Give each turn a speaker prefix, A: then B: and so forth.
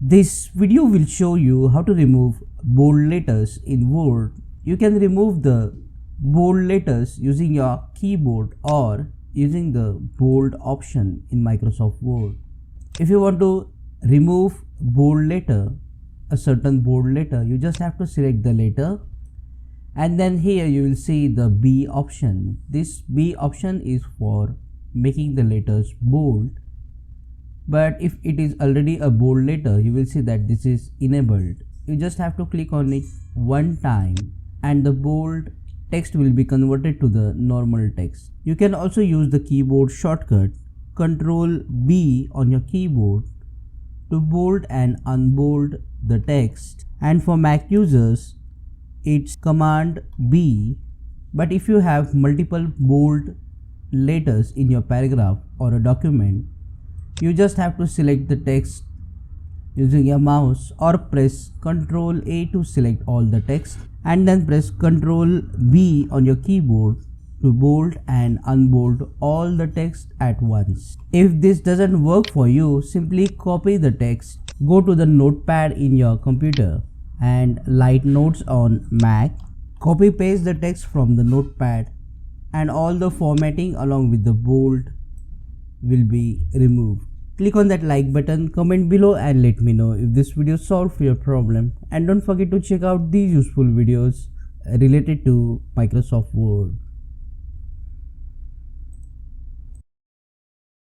A: This video will show you how to remove bold letters in Word. You can remove the bold letters using your keyboard or using the bold option in Microsoft Word. If you want to remove bold letter, a certain bold letter, you just have to select the letter, and then here you will see the B option. This B option is for making the letters bold. But if it is already a bold letter, you will see that this is enabled. You just have to click on it one time and the bold text will be converted to the normal text. You can also use the keyboard shortcut CTRL B on your keyboard to bold and unbold the text, and for Mac users it's Command B. But if you have multiple bold letters in your paragraph or a document, you just have to select the text using your mouse or press CTRL A to select all the text, and then press CTRL B on your keyboard to bold and unbold all the text at once. If this doesn't work for you, simply copy the text, go to the notepad in your computer and light notes on Mac, copy paste the text from the notepad, and all the formatting along with the bold will be removed. Click on that like button, comment below and let me know if this video solved your problem, and don't forget to check out these useful videos related to Microsoft Word.